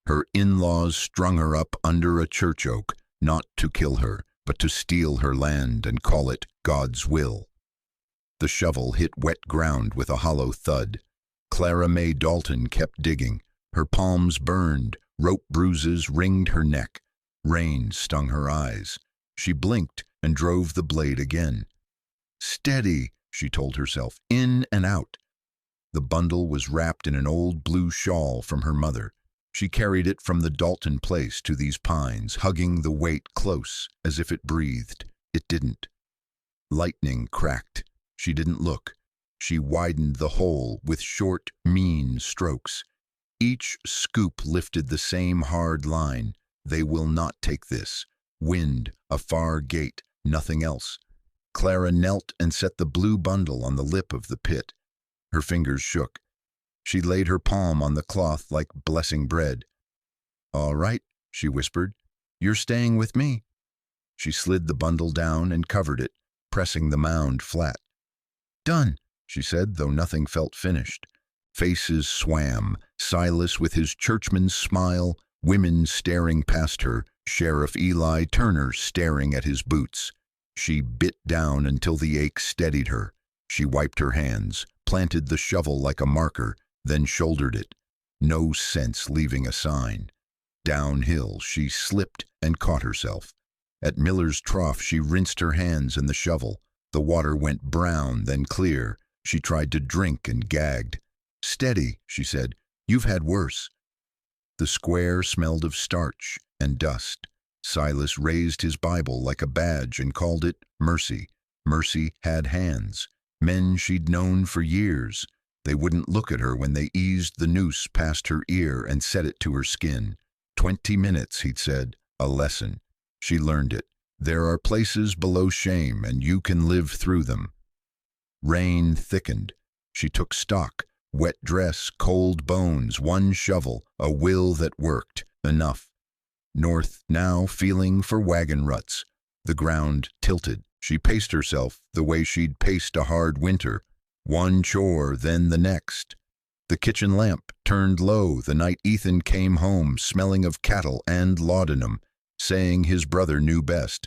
Her in-laws strung her up under a church oak, not to kill her, but to steal her land and call it God's will. The shovel hit wet ground with a hollow thud. Clara May Dalton kept digging. Her palms burned, rope bruises ringed her neck. Rain stung her eyes. She blinked and drove the blade again. "Steady," she told herself, "in and out." The bundle was wrapped in an old blue shawl from her mother. She carried it from the Dalton place to these pines, hugging the weight close, as if it breathed. It didn't. Lightning cracked. She didn't look. She widened the hole with short, mean strokes. Each scoop lifted the same hard line. They will not take this. Wind, a far gate, nothing else. Clara knelt and set the blue bundle on the lip of the pit. Her fingers shook. She laid her palm on the cloth like blessing bread. "All right," she whispered. "You're staying with me." She slid the bundle down and covered it, pressing the mound flat. "Done," she said, though nothing felt finished. Faces swam, Silas with his churchman's smile, women staring past her, Sheriff Eli Turner staring at his boots. She bit down until the ache steadied her. She wiped her hands, planted the shovel like a marker, then shouldered it. No sense leaving a sign. Downhill she slipped and caught herself. At Miller's Trough she rinsed her hands in the shovel. The water went brown, then clear. She tried to drink and gagged. "Steady," she said. "You've had worse." The square smelled of starch and dust. Silas raised his Bible like a badge and called it Mercy. Mercy had hands. Men she'd known for years. They wouldn't look at her when they eased the noose past her ear and set it to her skin. 20 minutes, he'd said, a lesson. She learned it. There are places below shame, and you can live through them. Rain thickened. She took stock. Wet dress, cold bones, one shovel, a will that worked. Enough. North now, feeling for wagon ruts. The ground tilted. She paced herself the way she'd paced a hard winter. One chore, then the next. The kitchen lamp turned low the night Ethan came home, smelling of cattle and laudanum, saying his brother knew best.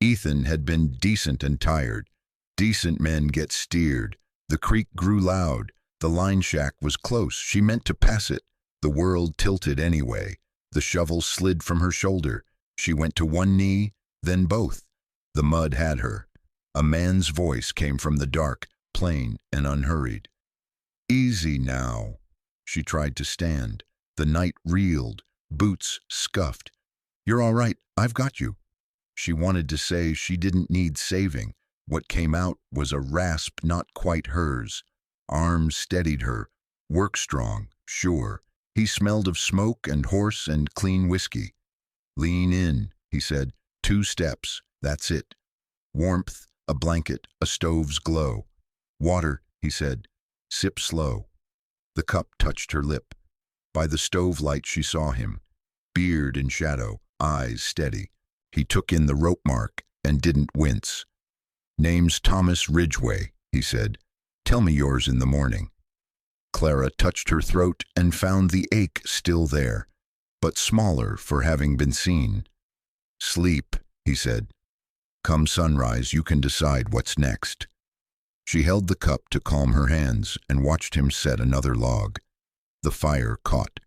Ethan had been decent and tired. Decent men get steered. The creek grew loud. The line shack was close. She meant to pass it. The world tilted anyway. The shovel slid from her shoulder. She went to one knee, then both. The mud had her. A man's voice came from the dark, plain and unhurried. "Easy now." She tried to stand. The night reeled. Boots scuffed. "You're all right. I've got you." She wanted to say she didn't need saving. What came out was a rasp not quite hers. Arms steadied her. Work strong, sure. He smelled of smoke and horse and clean whiskey. "Lean in," he said. 2 steps, that's it. Warmth, a blanket, a stove's glow. "Water," he said. "Sip slow." The cup touched her lip. By the stove light she saw him. Beard in shadow, eyes steady. He took in the rope mark and didn't wince. "Name's Thomas Ridgway," he said. "Tell me yours in the morning." Clara touched her throat and found the ache still there, but smaller for having been seen. "Sleep," he said. "Come sunrise, you can decide what's next." She held the cup to calm her hands and watched him set another log. The fire caught.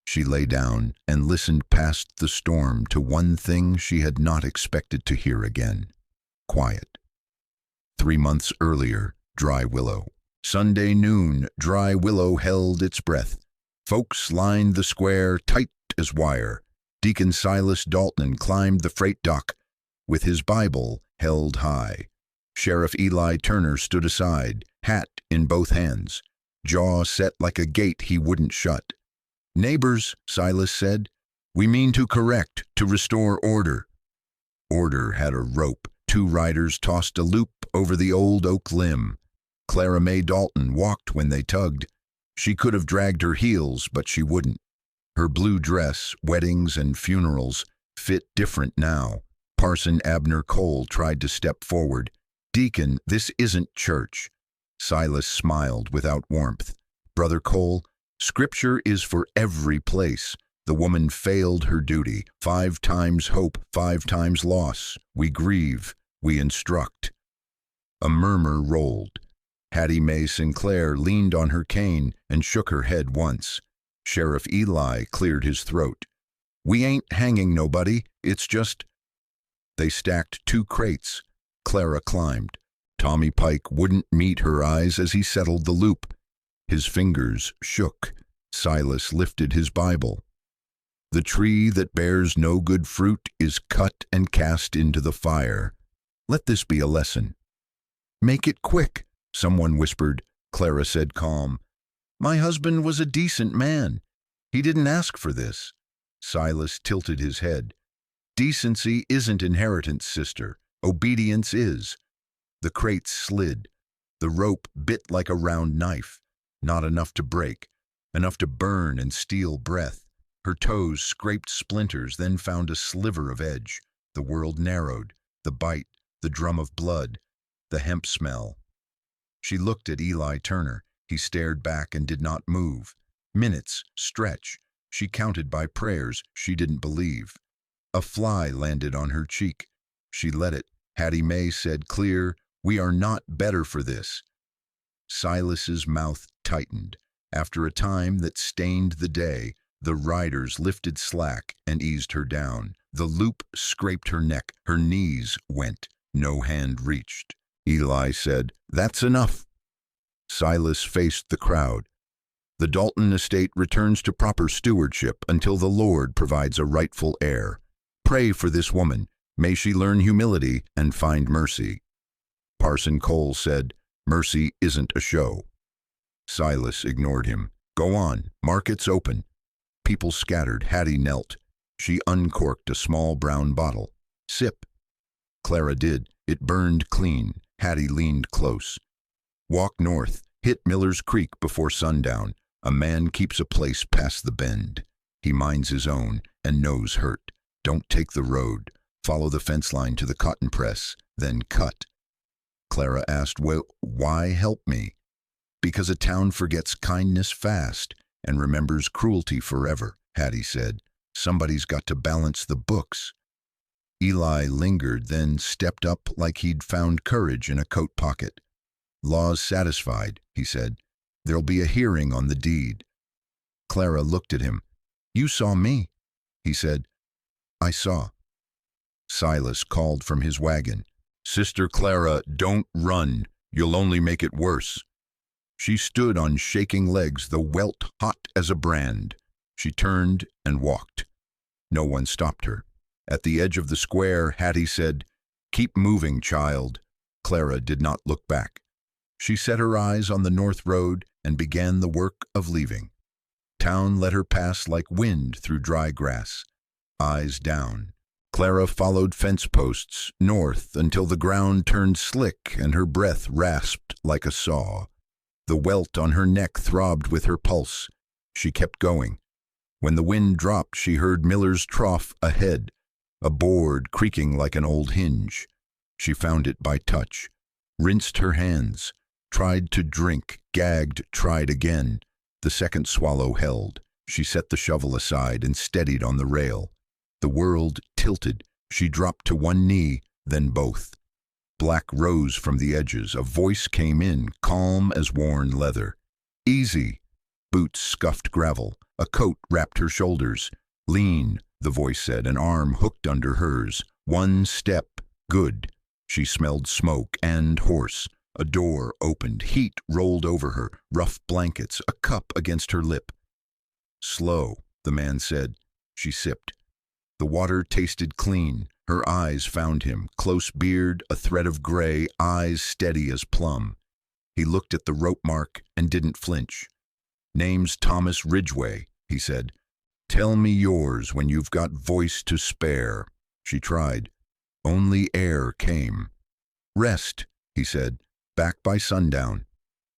She lay down and listened past the storm to one thing she had not expected to hear again. Quiet. 3 months earlier, Dry Willow. Sunday noon, Dry Willow held its breath. Folks lined the square tight as wire. Deacon Silas Dalton climbed the freight dock with his Bible held high. Sheriff Eli Turner stood aside, hat in both hands, jaw set like a gate he wouldn't shut. "Neighbors," Silas said, "we mean to correct, to restore order." Order had a rope. 2 riders tossed a loop over the old oak limb. Clara May Dalton walked when they tugged. She could have dragged her heels, but she wouldn't. Her blue dress, weddings and funerals, fit different now. Parson Abner Cole tried to step forward. "Deacon, this isn't church." Silas smiled without warmth. "Brother Cole, Scripture is for every place. The woman failed her duty. 5 times hope, 5 times loss. We grieve, we instruct. A murmur rolled. Hattie Mae Sinclair leaned on her cane and shook her head once. Sheriff Eli cleared his throat. We ain't hanging nobody, it's just... They stacked 2 crates. Clara climbed. Tommy Pike wouldn't meet her eyes as he settled the loop. His fingers shook. Silas lifted his Bible. The tree that bears no good fruit is cut and cast into the fire. Let this be a lesson. Make it quick, someone whispered. Clara said calm. My husband was a decent man. He didn't ask for this. Silas tilted his head. Decency isn't inheritance, sister. Obedience is. The crates slid. The rope bit like a round knife. Not enough to break, enough to burn and steal breath. Her toes scraped splinters, then found a sliver of edge. The world narrowed. The bite, the drum of blood, the hemp smell. She looked at Eli Turner. He stared back and did not move. Minutes, stretch. She counted by prayers she didn't believe. A fly landed on her cheek. She let it. Hattie Mae said clear, we are not better for this. Silas's mouth tightened. After a time that stained the day, the riders lifted slack and eased her down. The loop scraped her neck. Her knees went. No hand reached. Eli said, that's enough. Silas faced the crowd. The Dalton estate returns to proper stewardship until the Lord provides a rightful heir. Pray for this woman. May she learn humility and find mercy. Parson Cole said, mercy isn't a show. Silas ignored him. Go on, market's open. People scattered. Hattie knelt. She uncorked a small brown bottle. Sip. Clara did. It burned clean. Hattie leaned close. Walk north. Hit Miller's Creek before sundown. A man keeps a place past the bend. He minds his own and knows hurt. Don't take the road. Follow the fence line to the cotton press, then cut. Clara asked, well, why help me? Because a town forgets kindness fast and remembers cruelty forever, Hattie said. Somebody's got to balance the books. Eli lingered, then stepped up like he'd found courage in a coat pocket. Law's satisfied, he said. There'll be a hearing on the deed. Clara looked at him. You saw me, he said. I saw. Silas called from his wagon. Sister Clara, don't run. You'll only make it worse. She stood on shaking legs, the welt hot as a brand. She turned and walked. No one stopped her. At the edge of the square, Hattie said, keep moving, child. Clara did not look back. She set her eyes on the north road and began the work of leaving. Town let her pass like wind through dry grass. Eyes down. Clara followed fence posts north until the ground turned slick and her breath rasped like a saw. The welt on her neck throbbed with her pulse. She kept going. When the wind dropped, she heard Miller's trough ahead, a board creaking like an old hinge. She found it by touch, rinsed her hands, tried to drink, gagged, tried again. The second swallow held. She set the shovel aside and steadied on the rail. The world tilted. She dropped to one knee, then both. Black rose from the edges. A voice came in, calm as worn leather. Easy. Boots scuffed gravel. A coat wrapped her shoulders. Lean, the voice said, an arm hooked under hers. One step. Good. She smelled smoke and horse. A door opened. Heat rolled over her. Rough blankets. A cup against her lip. Slow, the man said. She sipped. The water tasted clean. Her eyes found him. Close beard, a thread of gray, eyes steady as plum. He looked at the rope mark and didn't flinch. Name's Thomas Ridgway, he said. Tell me yours when you've got voice to spare. She tried. Only air came. Rest, he said. Back by sundown.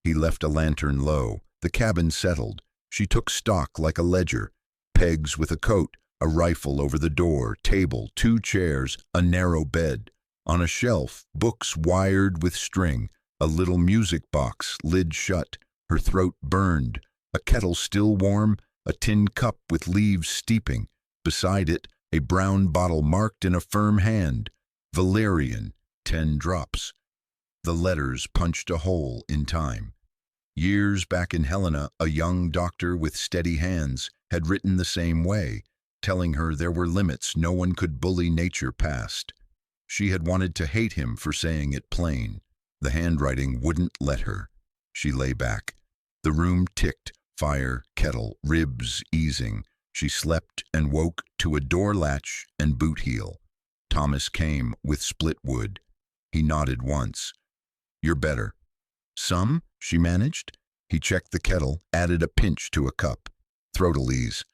He left a lantern low. The cabin settled. She took stock like a ledger. Pegs with a coat. A rifle over the door, table, 2 chairs, a narrow bed. On a shelf, books wired with string, a little music box, lid shut. Her throat burned. A kettle still warm, a tin cup with leaves steeping. Beside it, a brown bottle marked in a firm hand, Valerian, 10 drops. The letters punched a hole in time. Years back in Helena, a young doctor with steady hands had written the same way, telling her there were limits no one could bully nature past. She had wanted to hate him for saying it plain. The handwriting wouldn't let her. She lay back. The room ticked, fire, kettle, ribs easing. She slept and woke to a door latch and boot heel. Thomas came with split wood. He nodded once. "You're better." "Some?" she managed. He checked the kettle, added a pinch to a cup. "Throat'll."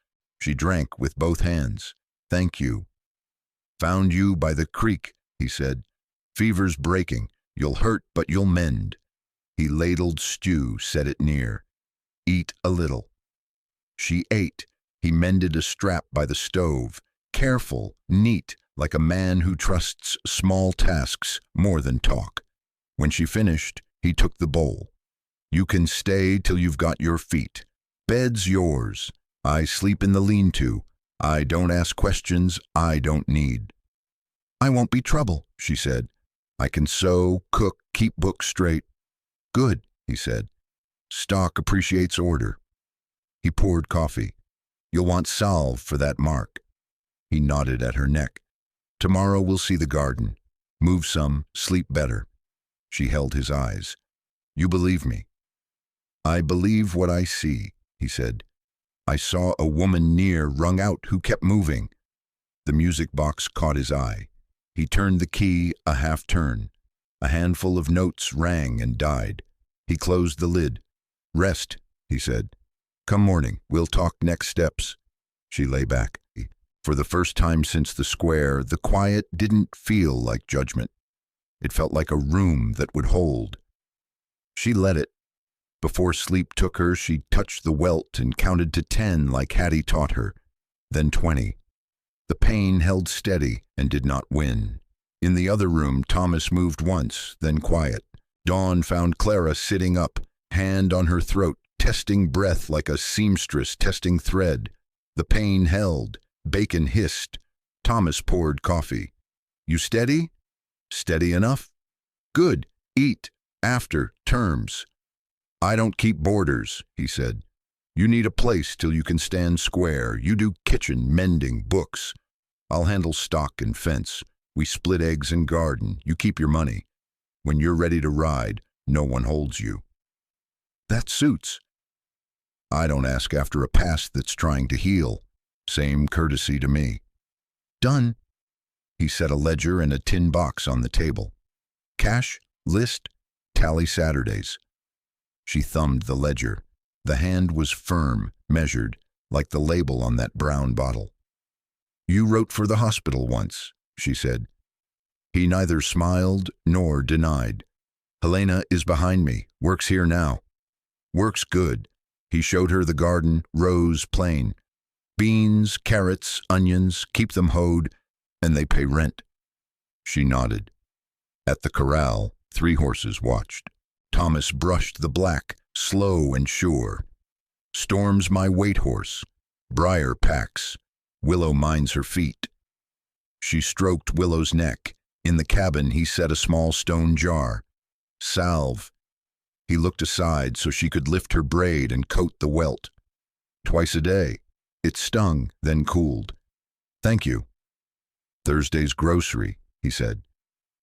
She drank with both hands. "Thank you." "Found you by the creek," he said. "Fever's breaking. You'll hurt, but you'll mend." He ladled stew, set it near. "Eat a little." She ate. He mended a strap by the stove. Careful, neat, like a man who trusts small tasks more than talk. When she finished, he took the bowl. "You can stay till you've got your feet. Bed's yours. I sleep in the lean-to. I don't ask questions I don't need." "I won't be trouble," she said. "I can sew, cook, keep books straight." "Good," he said. "Stock appreciates order." He poured coffee. "You'll want salve for that mark." He nodded at her neck. "Tomorrow we'll see the garden. Move some, sleep better." She held his eyes. "You believe me?" "I believe what I see," he said. "I saw a woman near, wrung out, who kept moving." The music box caught his eye. He turned the key a half turn. A handful of notes rang and died. He closed the lid. "Rest," he said. "Come morning, we'll talk next steps." She lay back. For the first time since the square, the quiet didn't feel like judgment. It felt like a room that would hold. She let it. Before sleep took her, she touched the welt and counted to 10 like Hattie taught her, then 20. The pain held steady and did not win. In the other room, Thomas moved once, then quiet. Dawn found Clara sitting up, hand on her throat, testing breath like a seamstress testing thread. The pain held. Bacon hissed. Thomas poured coffee. "You steady?" "Steady enough." "Good. Eat. After. Terms." "I don't keep boarders," he said. "You need a place till you can stand square. You do kitchen, mending, books. I'll handle stock and fence. We split eggs and garden. You keep your money. When you're ready to ride, no one holds you." "That suits." "I don't ask after a past that's trying to heal. Same courtesy to me." "Done." He set a ledger and a tin box on the table. "Cash, list, tally Saturdays." She thumbed the ledger. The hand was firm, measured, like the label on that brown bottle. "You wrote for the hospital once," she said. He neither smiled nor denied. "Helena is behind me, works here now." "Works good." He showed her the garden, rows plain. "Beans, carrots, onions, keep them hoed, and they pay rent." She nodded. At the corral, 3 horses watched. Thomas brushed the black, slow and sure. "Storm's my weight horse. Briar packs. Willow minds her feet." She stroked Willow's neck. In the cabin, he set a small stone jar. "Salve." He looked aside so she could lift her braid and coat the welt. "Twice a day." It stung, then cooled. "Thank you." "Thursday's grocery," he said.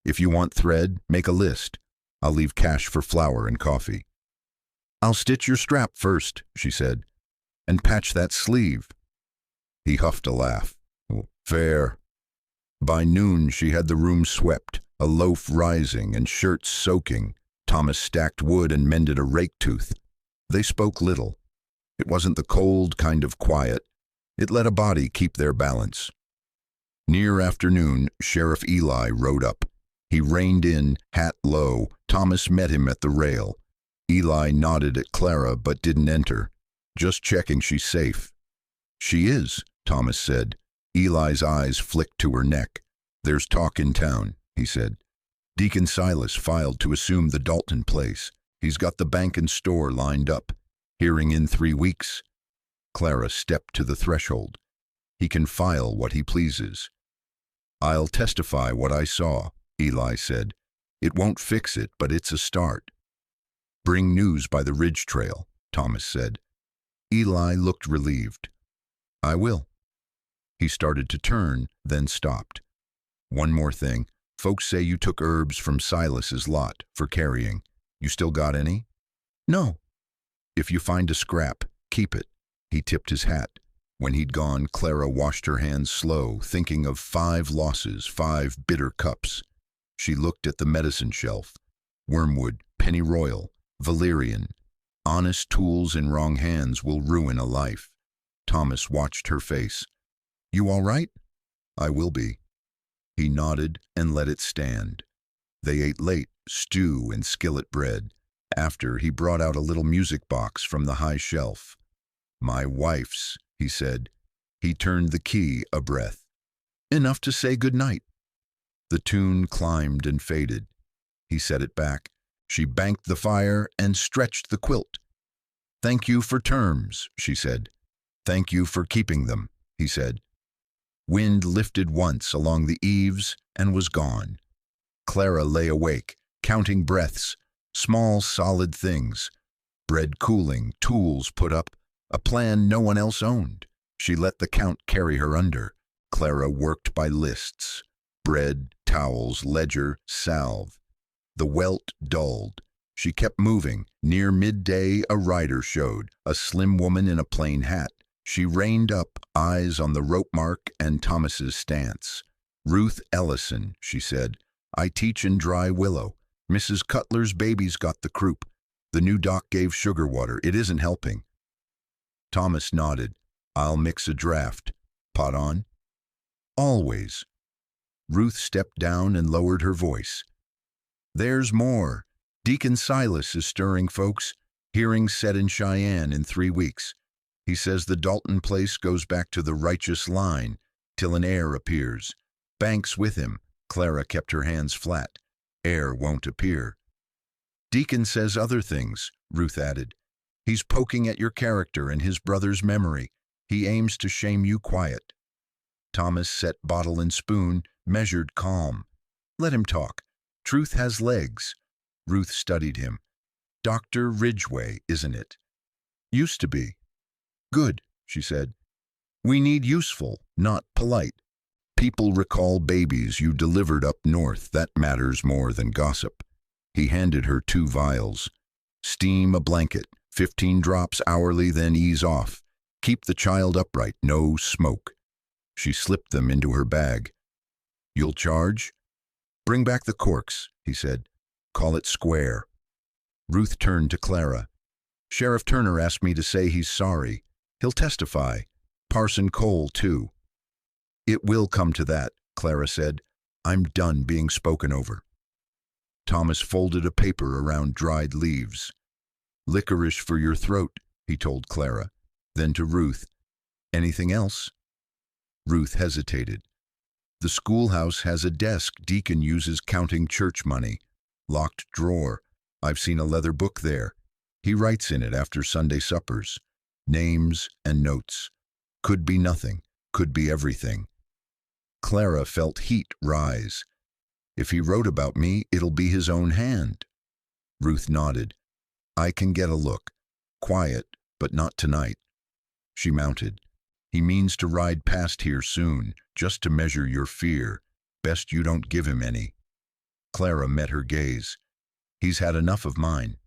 "If you want thread, make a list. I'll leave cash for flour and coffee." "I'll stitch your strap first," she said, "and patch that sleeve." He huffed a laugh. "Fair." By noon she had the room swept, a loaf rising and shirts soaking. Thomas stacked wood and mended a rake tooth. They spoke little. It wasn't the cold kind of quiet. It let a body keep their balance. Near afternoon, Sheriff Eli rode up. He reined in, hat low. Thomas met him at the rail. Eli nodded at Clara but didn't enter. "Just checking she's safe." "She is," Thomas said. Eli's eyes flicked to her neck. "There's talk in town," he said. "Deacon Silas filed to assume the Dalton place. He's got the bank and store lined up. Hearing in 3 weeks." Clara stepped to the threshold. He can file what he pleases. I'll testify what I saw, Eli said. It won't fix it, but it's a start. Bring news by the ridge trail, Thomas said. Eli looked relieved. I will. He started to turn, then stopped. One more thing. Folks say you took herbs from Silas's lot for carrying. You still got any? No. If you find a scrap, keep it. He tipped his hat. When he'd gone, Clara washed her hands slow, thinking of 5 losses, 5 bitter cups. She looked at the medicine shelf. Wormwood, pennyroyal, valerian. Honest tools in wrong hands will ruin a life. Thomas watched her face. You all right? I will be. He nodded and let it stand. They ate late, stew and skillet bread. After, he brought out a little music box from the high shelf. My wife's, he said. He turned the key a breath. Enough to say good night. The tune climbed and faded. He set it back. She banked the fire and stretched the quilt. Thank you for terms, she said. Thank you for keeping them, he said. Wind lifted once along the eaves and was gone. Clara lay awake, counting breaths, small solid things. Bread cooling, tools put up, a plan no one else owned. She let the count carry her under. Clara worked by lists. Bread, towels, ledger, salve. The welt dulled. She kept moving. Near midday, a rider showed, a slim woman in a plain hat. She reined up, eyes on the rope mark and Thomas's stance. Ruth Ellison, she said. I teach in Dry Willow. Mrs. Cutler's baby's got the croup. The new doc gave sugar water. It isn't helping. Thomas nodded. I'll mix a draft. Pot on? Always. Ruth stepped down and lowered her voice. There's more. Deacon Silas is stirring folks. Hearing set in Cheyenne in 3 weeks. He says the Dalton place goes back to the righteous line till an heir appears. Banks with him. Clara kept her hands flat. Heir won't appear. Deacon says other things, Ruth added. He's poking at your character and his brother's memory. He aims to shame you quiet. Thomas set bottle and spoon, measured calm. Let him talk. Truth has legs. Ruth studied him. Dr. Ridgway, isn't it? Used to be. Good, she said. We need useful, not polite. People recall babies you delivered up north. That matters more than gossip. He handed her 2 vials. Steam a blanket, 15 drops hourly, then ease off. Keep the child upright, no smoke. She slipped them into her bag. You'll charge? Bring back the corks, he said. Call it square. Ruth turned to Clara. Sheriff Turner asked me to say he's sorry. He'll testify. Parson Cole, too. It will come to that, Clara said. I'm done being spoken over. Thomas folded a paper around dried leaves. Licorice for your throat, he told Clara. Then to Ruth. Anything else? Ruth hesitated. The schoolhouse has a desk Deacon uses counting church money. Locked drawer. I've seen a leather book there. He writes in it after Sunday suppers. Names and notes. Could be nothing. Could be everything. Clara felt heat rise. If he wrote about me, it'll be his own hand. Ruth nodded. I can get a look. Quiet, but not tonight. She mounted. He means to ride past here soon, just to measure your fear. Best you don't give him any. Clara met her gaze. He's had enough of mine.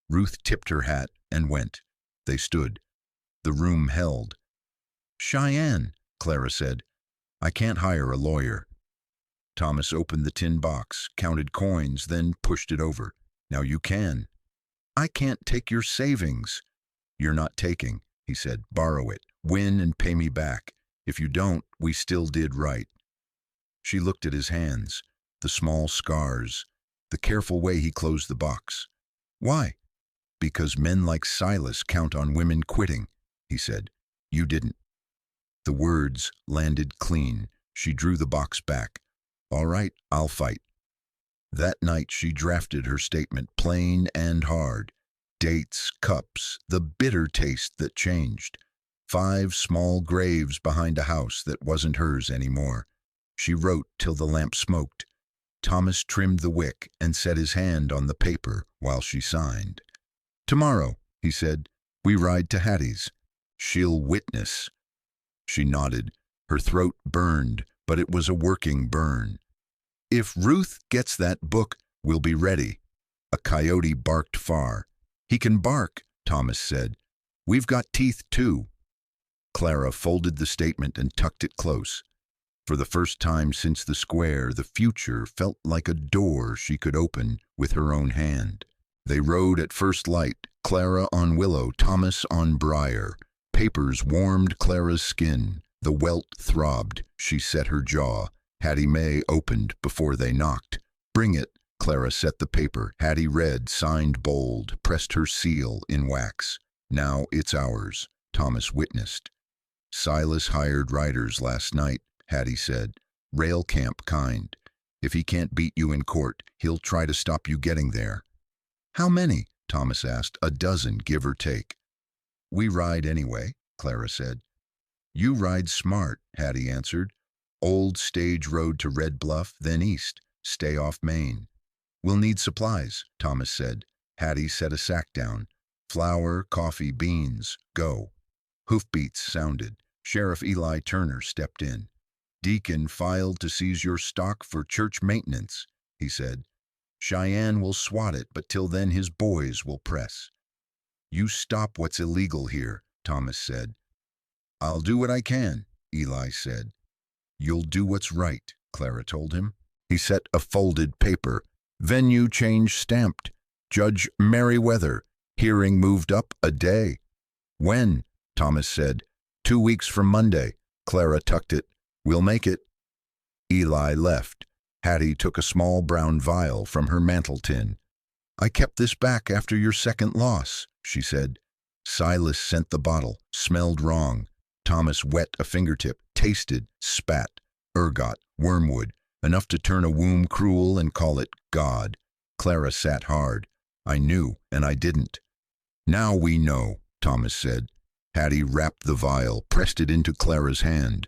Ruth tipped her hat and went. They stood. The room held. Cheyenne, Clara said. I can't hire a lawyer. Thomas opened the tin box, counted coins, then pushed it over. Now you can. I can't take your savings. You're not taking, he said. Borrow it. Win and pay me back. If you don't, we still did right. She looked at his hands, the small scars, the careful way he closed the box. Why? Because men like Silas count on women quitting, he said. You didn't. The words landed clean. She drew the box back. All right, I'll fight. That night she drafted her statement, plain and hard. Dates, cups, the bitter taste that changed. 5 small graves behind a house that wasn't hers anymore. She wrote till the lamp smoked. Thomas trimmed the wick and set his hand on the paper while she signed. "Tomorrow," he said, "we ride to Hattie's. She'll witness." She nodded. Her throat burned, but it was a working burn. "If Ruth gets that book, we'll be ready." A coyote barked far. "He can bark," Thomas said. "We've got teeth, too." Clara folded the statement and tucked it close. For the first time since the square, the future felt like a door she could open with her own hand. They rode at first light, Clara on willow, Thomas on briar. Papers warmed Clara's skin. The welt throbbed. She set her jaw. Hattie Mae opened before they knocked. "Bring it." Clara set the paper. Hattie read, signed bold, pressed her seal in wax. "Now it's ours," Thomas witnessed. "Silas hired riders last night," Hattie said. "Rail camp kind. If he can't beat you in court, he'll try to stop you getting there." "How many?" Thomas asked. "A dozen, give or take." "We ride anyway," Clara said. "You ride smart," Hattie answered. "Old stage road to Red Bluff, then east. Stay off Main." "We'll need supplies," Thomas said. Hattie set a sack down. "Flour, coffee, beans, go." Hoofbeats sounded. Sheriff Eli Turner stepped in. "Deacon filed to seize your stock for church maintenance," he said. "Cheyenne will swat it, but till then his boys will press." "You stop what's illegal here," Thomas said. "I'll do what I can," Eli said. "You'll do what's right," Clara told him. He set a folded paper. "Venue change stamped. Judge Merriweather. Hearing moved up a day." "When?" Thomas said. 2 weeks from Monday." Clara tucked it. "We'll make it." Eli left. Hattie took a small brown vial from her mantel tin. "I kept this back after your second loss," she said. Silas sent the bottle. Smelled wrong. Thomas wet a fingertip, tasted, spat. Ergot, wormwood, enough to turn a womb cruel and call it God. Clara sat hard. "I knew, and I didn't." "Now we know," Thomas said. Hattie wrapped the vial, pressed it into Clara's hand.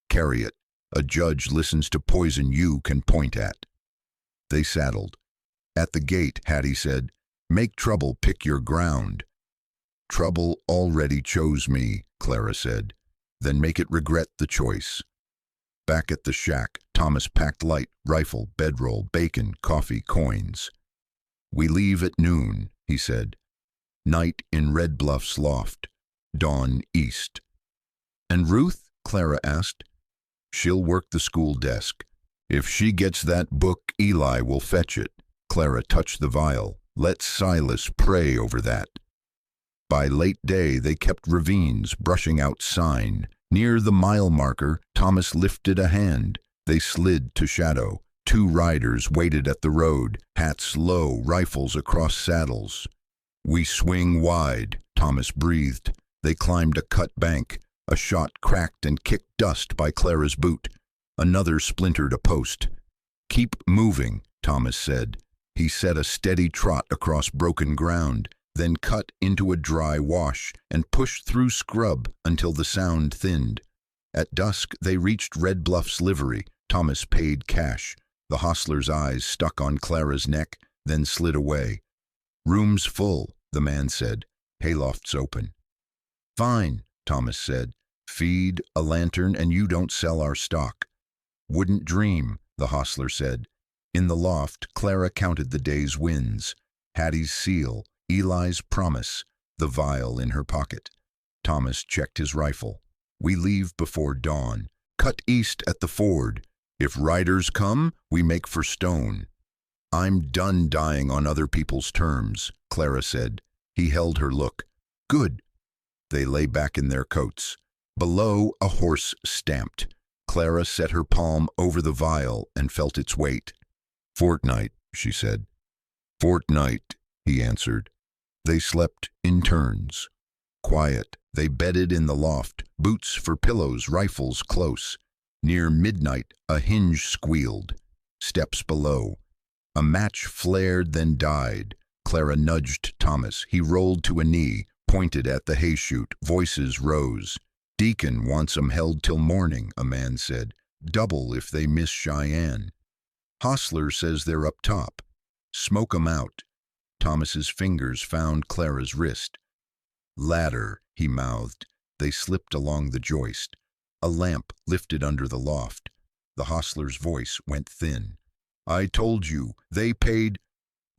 "Carry it. A judge listens to poison you can point at." They saddled. At the gate, Hattie said, "Make trouble pick your ground." "Trouble already chose me," Clara said. "Then make it regret the choice." Back at the shack, Thomas packed light, rifle, bedroll, bacon, coffee, coins. "We leave at noon," he said. "Night in Red Bluff's loft. Dawn east." "And Ruth?" Clara asked. "She'll work the school desk. If she gets that book, Eli will fetch it." Clara touched the vial. "Let Silas pray over that." By late day they kept ravines, brushing out sign. Near the mile marker, Thomas lifted a hand. They slid to shadow. 2 riders waited at the road, hats low, rifles across saddles. "We swing wide," Thomas breathed. They climbed a cut bank. A shot cracked and kicked dust by Clara's boot. Another splintered a post. "Keep moving," Thomas said. He set a steady trot across broken ground, then cut into a dry wash and pushed through scrub until the sound thinned. At dusk they reached Red Bluff's livery. Thomas paid cash. The hostler's eyes stuck on Clara's neck, then slid away. "Room's full," the man said. "Hayloft's open." "Fine," Thomas said. "Feed, a lantern, and you don't sell our stock." "Wouldn't dream," the hostler said. In the loft, Clara counted the day's wins. Hattie's seal, Eli's promise, the vial in her pocket. Thomas checked his rifle. "We leave before dawn. Cut east at the ford. If riders come, we make for Stone." "I'm done dying on other people's terms," Clara said. He held her look. "Good." They lay back in their coats. Below, a horse stamped. Clara set her palm over the vial and felt its weight. "Fortnight," she said. "Fortnight," he answered. They slept in turns. Quiet, they bedded in the loft, boots for pillows, rifles close. Near midnight, a hinge squealed. Steps below. A match flared, then died. Clara nudged Thomas. He rolled to a knee, pointed at the hay chute. Voices rose. "Deacon wants 'em held till morning," a man said. "Double if they miss Cheyenne." "Hostler says they're up top. Smoke 'em out." Thomas's fingers found Clara's wrist. "Ladder," he mouthed. They slipped along the joist. A lamp lifted under the loft. The hostler's voice went thin. "I told you, they paid—"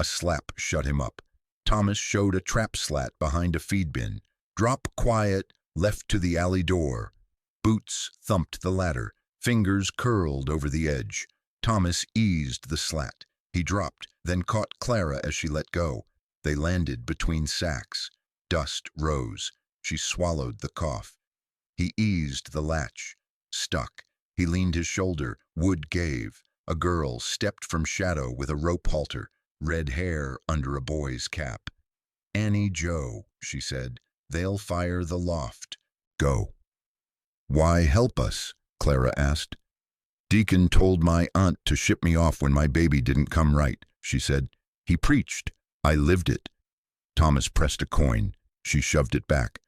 A slap shut him up. Thomas showed a trap slat behind a feed bin. "Drop quiet, left to the alley door." Boots thumped the ladder. Fingers curled over the edge. Thomas eased the slat. He dropped, then caught Clara as she let go. They landed between sacks. Dust rose. She swallowed the cough. He eased the latch. Stuck. He leaned his shoulder. Wood gave. A girl stepped from shadow with a rope halter, red hair under a boy's cap. "Annie Joe," she said. "They'll fire the loft. Go." "Why help us?" Clara asked. "Deacon told my aunt to ship me off when my baby didn't come right," she said. "He preached. I lived it." Thomas pressed a coin. She shoved it back.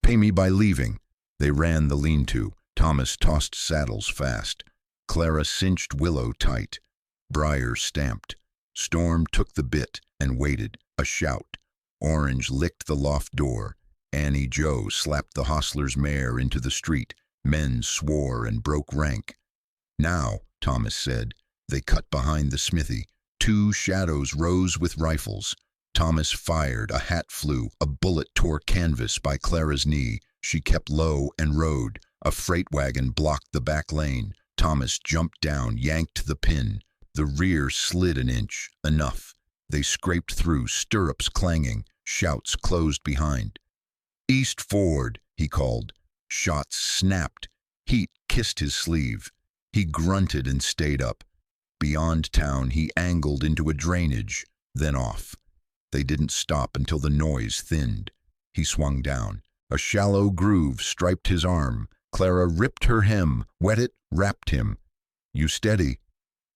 "Pay me by leaving." They ran the lean-to. Thomas tossed saddles fast. Clara cinched Willow tight. Briar stamped. Storm took the bit and waited. A shout. Orange licked the loft door. Annie Joe slapped the hostler's mare into the street. Men swore and broke rank. "Now," Thomas said. They cut behind the smithy. Two shadows rose with rifles. Thomas fired. A hat flew. A bullet tore canvas by Clara's knee. She kept low and rode. A freight wagon blocked the back lane. Thomas jumped down, yanked the pin. The rear slid an inch. Enough. They scraped through, stirrups clanging. Shouts closed behind. "East Ford," he called. Shots snapped. Heat kissed his sleeve. He grunted and stayed up. Beyond town, he angled into a drainage, then off. They didn't stop until the noise thinned. He swung down. A shallow groove striped his arm. Clara ripped her hem, wet it, wrapped him. "You steady?"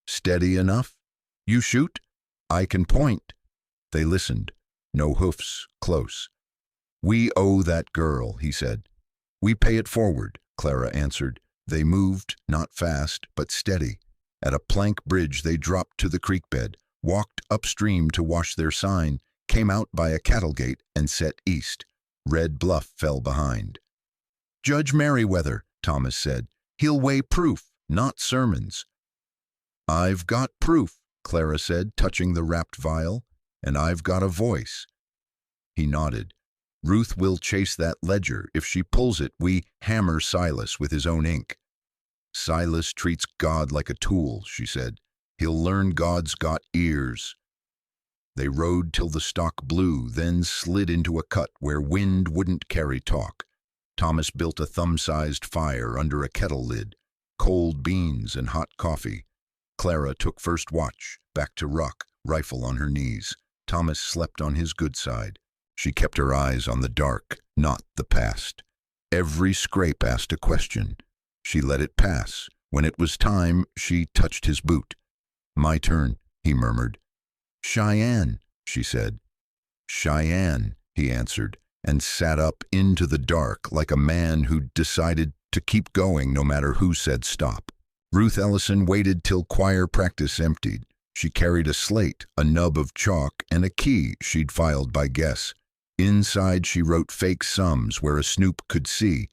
"Steady enough?" "You shoot?" "I can point." They listened. No hoofs, close. "We owe that girl," he said. "We pay it forward," Clara answered. They moved, not fast, but steady. At a plank bridge they dropped to the creek bed, walked upstream to wash their sign, came out by a cattle gate and set east. Red Bluff fell behind. "Judge Merriweather," Thomas said. "He'll weigh proof, not sermons." "I've got proof," Clara said, touching the wrapped vial, "and I've got a voice." He nodded. "Ruth will chase that ledger. If she pulls it, we hammer Silas with his own ink." "Silas treats God like a tool," she said. "He'll learn God's got ears." They rode till the stock blew, then slid into a cut where wind wouldn't carry talk. Thomas built a thumb-sized fire under a kettle lid, cold beans and hot coffee. Clara took first watch, back to rock, rifle on her knees. Thomas slept on his good side. She kept her eyes on the dark, not the past. Every scrape asked a question. She let it pass. When it was time, she touched his boot. "My turn," he murmured. "Cheyenne," she said. "Cheyenne," he answered, and sat up into the dark like a man who'd decided to keep going no matter who said stop. Ruth Ellison waited till choir practice emptied. She carried a slate, a nub of chalk, and a key she'd filed by guess. Inside she wrote fake sums where a snoop could see,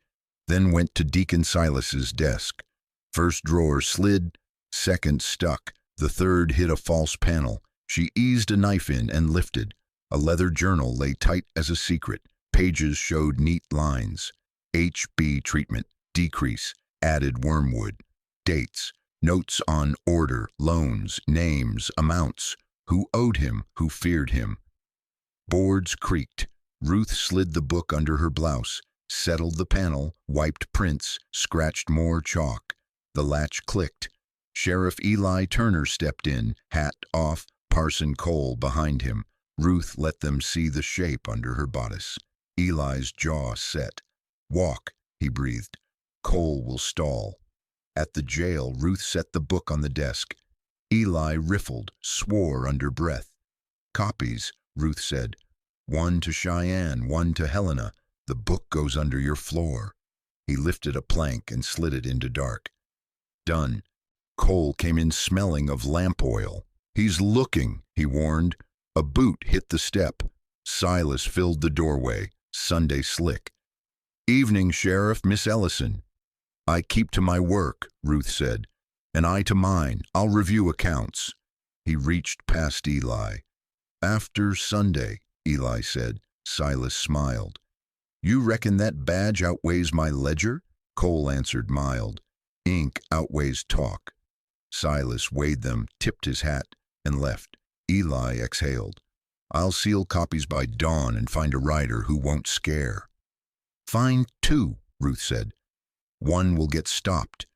then went to Deacon Silas's desk. First drawer slid, second stuck, the third hit a false panel. She eased a knife in and lifted. A leather journal lay tight as a secret. Pages showed neat lines. HB treatment, decrease, added wormwood. Dates, notes on order, loans, names, amounts, who owed him, who feared him. Boards creaked. Ruth slid the book under her blouse, settled the panel, wiped prints, scratched more chalk. The latch clicked. Sheriff Eli Turner stepped in, hat off, Parson Cole behind him. Ruth let them see the shape under her bodice. Eli's jaw set. "Walk," he breathed. "Cole will stall." At the jail, Ruth set the book on the desk. Eli riffled, swore under breath. "Copies," Ruth said. One to Cheyenne, one to Helena. The book goes under your floor. He lifted a plank and slid it into dark. Done. Cole came in smelling of lamp oil. He's looking, he warned. A boot hit the step. Silas filled the doorway, Sunday slick. Evening, Sheriff, Miss Ellison. I keep to my work, Ruth said, and I to mine. I'll review accounts. He reached past Eli. After Sunday, Eli said. Silas smiled. You reckon that badge outweighs my ledger? Cole answered mild. Ink outweighs talk. Silas weighed them, tipped his hat, and left. Eli exhaled. I'll seal copies by dawn and find a writer who won't scare. Find two, Ruth said. One will get stopped.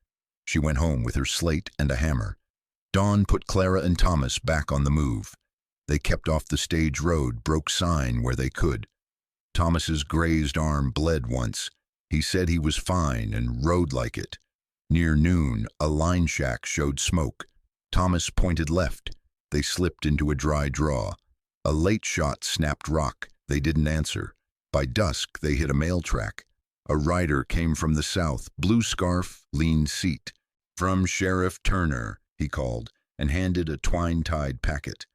She went home with her slate and a hammer. Dawn put Clara and Thomas back on the move. They kept off the stage road, broke sign where they could. Thomas's grazed arm bled once. He said he was fine and rode like it. Near noon, a line shack showed smoke. Thomas pointed left. They slipped into a dry draw. A late shot snapped rock. They didn't answer. By dusk, they hit a mail track. A rider came from the south, blue scarf, lean seat. From Sheriff Turner, he called, and handed a twine-tied packet.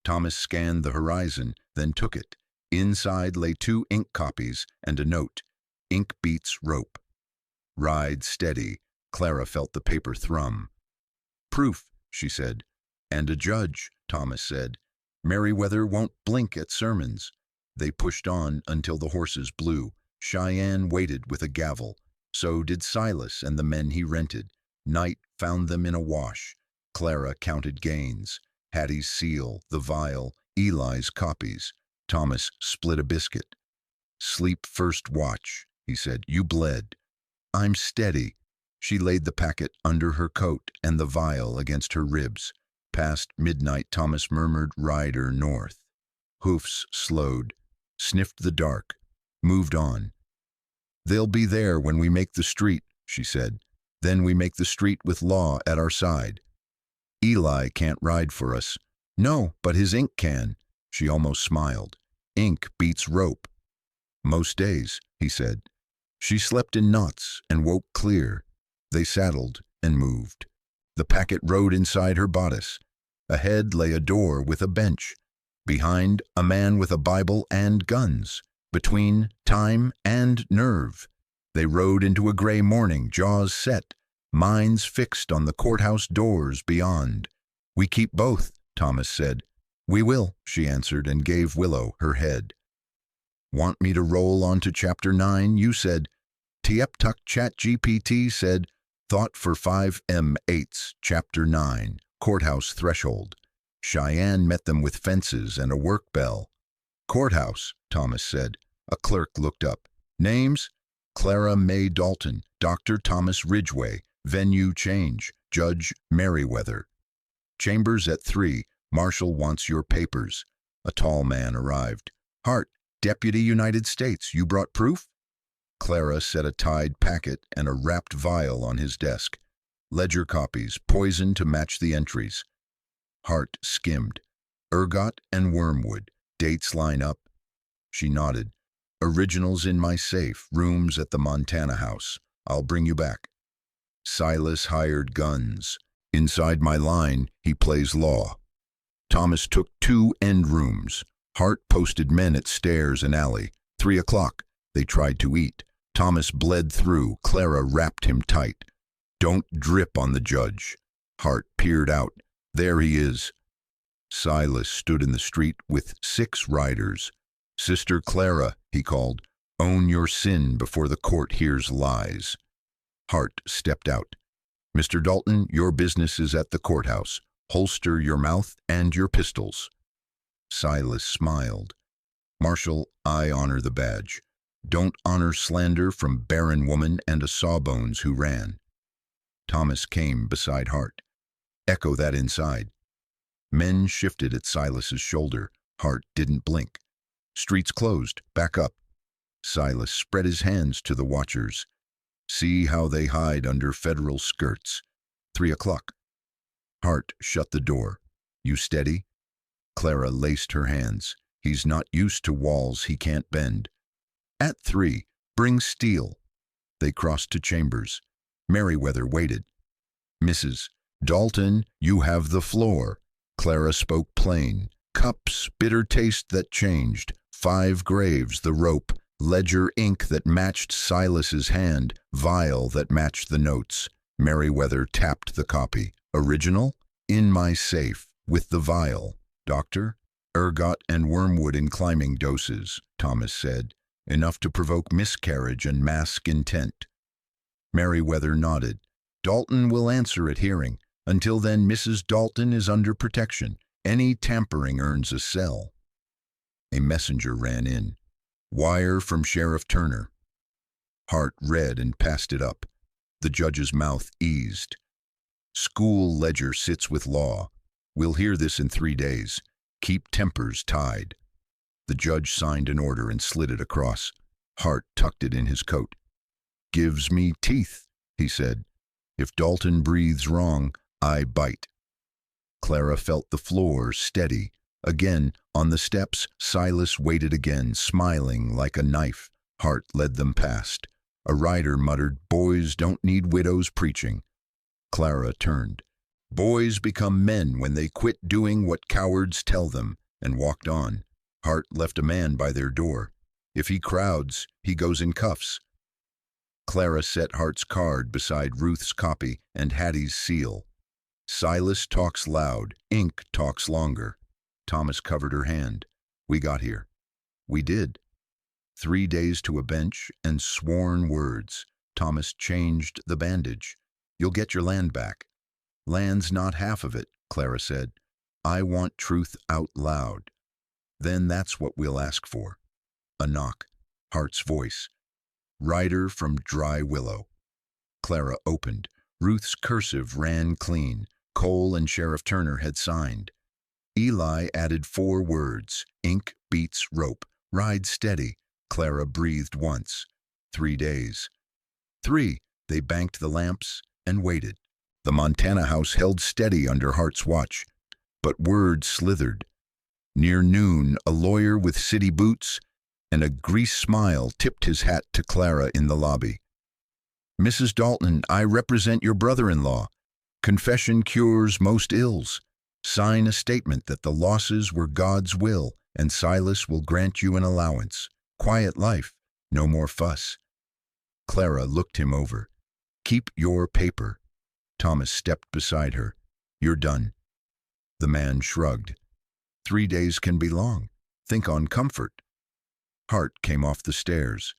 Thomas scanned the horizon, then took it. Inside lay 2 ink copies and a note. Ink beats rope. Ride steady. Clara felt the paper thrum. Proof, she said. And a judge, Thomas said. Merriweather won't blink at sermons. They pushed on until the horses blew. Cheyenne waited with a gavel. So did Silas and the men he rented. Night found them in a wash. Clara counted gains. Hattie's seal, the vial, Eli's copies. Thomas split a biscuit. Sleep first watch, he said. You bled. I'm steady. She laid the packet under her coat and the vial against her ribs. Past midnight, Thomas murmured, Rider north. Hoofs slowed, sniffed the dark, moved on. They'll be there when we make the street, she said. Then we make the street with law at our side. Eli can't ride for us. No, but his ink can. She almost smiled. Ink beats rope. Most days, he said. She slept in knots and woke clear. They saddled and moved. The packet rode inside her bodice. Ahead lay a door with a bench. Behind, a man with a Bible and guns. Between, time and nerve. They rode into a gray morning, jaws set, minds fixed on the courthouse doors beyond. We keep both, Thomas said. We will, she answered and gave Willow her head. Want me to roll on to chapter 9, you said. Tiep-tuck ChatGPT said, Thought for 5M8's chapter 9, courthouse threshold. Cheyenne met them with fences and a work bell. Courthouse, Thomas said. A clerk looked up. Names? Clara May Dalton, Dr. Thomas Ridgway, venue change, Judge Merriweather. Chambers at 3, Marshal wants your papers. A tall man arrived. Hart, Deputy United States, you brought proof? Clara set a tied packet and a wrapped vial on his desk. Ledger copies, poison to match the entries. Hart skimmed. Ergot and Wormwood, dates line up. She nodded. Originals in my safe, rooms at the Montana house. I'll bring you back. Silas hired guns. Inside my line, he plays law. Thomas took 2 end rooms. Hart posted men at stairs and alley. 3 o'clock. They tried to eat. Thomas bled through. Clara wrapped him tight. Don't drip on the judge. Hart peered out. There he is. Silas stood in the street with 6 riders. Sister Clara, he called, own your sin before the court hears lies. Hart stepped out. Mr. Dalton, your business is at the courthouse. Holster your mouth and your pistols. Silas smiled. Marshal, I honor the badge. Don't honor slander from barren woman and a sawbones who ran. Thomas came beside Hart. Echo that inside. Men shifted at Silas's shoulder. Hart didn't blink. Streets closed. Back up. Silas spread his hands to the watchers. See how they hide under federal skirts. 3 o'clock. Hart shut the door. You steady? Clara laced her hands. He's not used to walls he can't bend. At 3, bring steel. They crossed to chambers. Merriweather waited. Mrs. Dalton, you have the floor. Clara spoke plain. Cups, bitter taste that changed. 5 graves, the rope. Ledger ink that matched Silas's hand. Vial that matched the notes. Merriweather tapped the copy. Original? In my safe, with the vial. Doctor? Ergot and wormwood in climbing doses, Thomas said. Enough to provoke miscarriage and mask intent. Merriweather nodded. Dalton will answer at hearing. Until then, Mrs. Dalton is under protection. Any tampering earns a cell. A messenger ran in. Wire from Sheriff Turner. Hart read and passed it up. The judge's mouth eased. School ledger sits with law. We'll hear this in 3 days. Keep tempers tied. The judge signed an order and slid it across. Hart tucked it in his coat. Gives me teeth, he said. If Dalton breathes wrong, I bite. Clara felt the floor steady. Again, on the steps, Silas waited again, smiling like a knife. Hart led them past. A rider muttered, Boys don't need widows preaching. Clara turned. Boys become men when they quit doing what cowards tell them, and walked on. Hart left a man by their door. If he crowds, he goes in cuffs. Clara set Hart's card beside Ruth's copy and Hattie's seal. Silas talks loud, ink talks longer. Thomas covered her hand. We got here. We did. 3 days to a bench and sworn words. Thomas changed the bandage. You'll get your land back. Land's not half of it, Clara said. I want truth out loud. Then that's what we'll ask for. A knock. Hart's voice. Rider from Dry Willow. Clara opened. Ruth's cursive ran clean. Cole and Sheriff Turner had signed. Eli added 4 words. Ink beats rope. Ride steady. Clara breathed once. 3 days. 3. They banked the lamps and waited. The Montana house held steady under Hart's watch, but word slithered. Near noon, a lawyer with city boots and a greased smile tipped his hat to Clara in the lobby. Mrs. Dalton, I represent your brother-in-law. Confession cures most ills. Sign a statement that the losses were God's will, and Silas will grant you an allowance. Quiet life, no more fuss. Clara looked him over. Keep your paper. Thomas stepped beside her. You're done. The man shrugged. 3 days can be long. Think on comfort. Hart came off the stairs.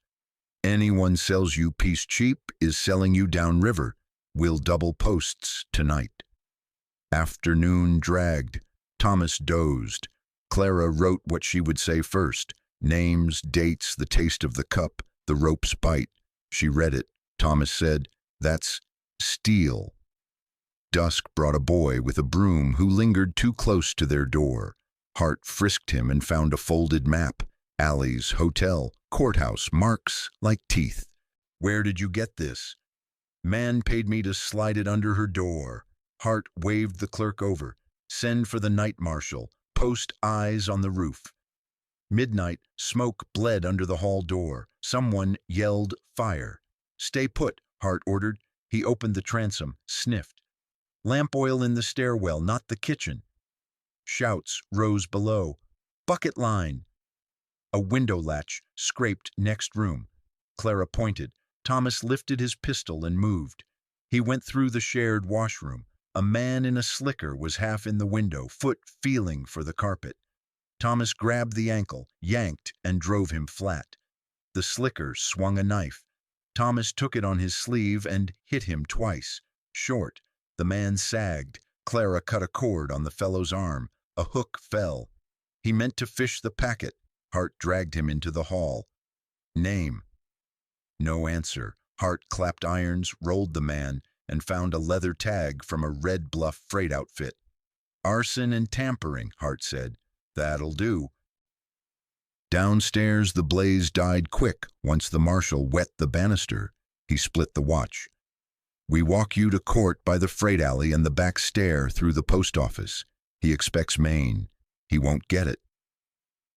Anyone sells you peace cheap is selling you downriver. We'll double posts tonight. Afternoon dragged. Thomas dozed. Clara wrote what she would say first. Names, dates, the taste of the cup, the rope's bite. She read it. Thomas said, That's steel. Dusk brought a boy with a broom who lingered too close to their door. Hart frisked him and found a folded map. Alleys, hotel, courthouse, marks like teeth. Where did you get this? Man paid me to slide it under her door. Hart waved the clerk over. Send for the night marshal. Post eyes on the roof. Midnight, smoke bled under the hall door. Someone yelled fire. Stay put, Hart ordered. He opened the transom, sniffed. Lamp oil in the stairwell, not the kitchen. Shouts rose below. Bucket line. A window latch scraped next room. Clara pointed. Thomas lifted his pistol and moved. He went through the shared washroom. A man in a slicker was half in the window, foot feeling for the carpet. Thomas grabbed the ankle, yanked, and drove him flat. The slicker swung a knife. Thomas took it on his sleeve and hit him twice. Short. The man sagged. Clara cut a cord on the fellow's arm. A hook fell. He meant to fish the packet. Hart dragged him into the hall. Name. No answer. Hart clapped irons, rolled the man, and found a leather tag from a Red Bluff freight outfit. Arson and tampering, Hart said. That'll do. Downstairs, the blaze died quick once the marshal wet the banister. He split the watch. We walk you to court by the freight alley and the back stair through the post office. He expects Maine. He won't get it.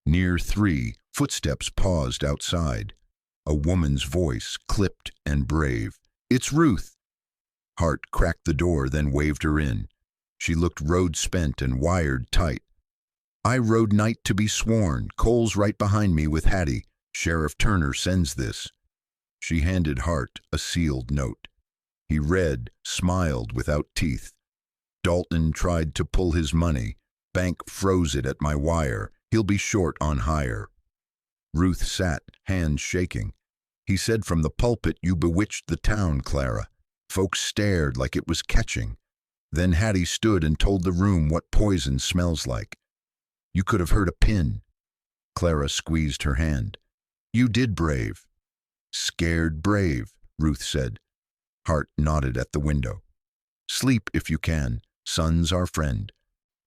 Near 3, footsteps paused outside. A woman's voice, clipped and brave. "It's Ruth." Hart cracked the door, then waved her in. She looked road-spent and wired tight. "I rode night to be sworn. Cole's right behind me with Hattie. Sheriff Turner sends this." She handed Hart a sealed note. He read, smiled without teeth. "Dalton tried to pull his money. Bank froze it at my wire. He'll be short on hire." Ruth sat, hands shaking. "He said from the pulpit you bewitched the town, Clara." Folks stared like it was catching. Then Hattie stood and told the room what poison smells like. "You could have heard a pin." Clara squeezed her hand. "You did brave." "Scared brave," Ruth said. Hart nodded at the window. "Sleep if you can. Sun's our friend."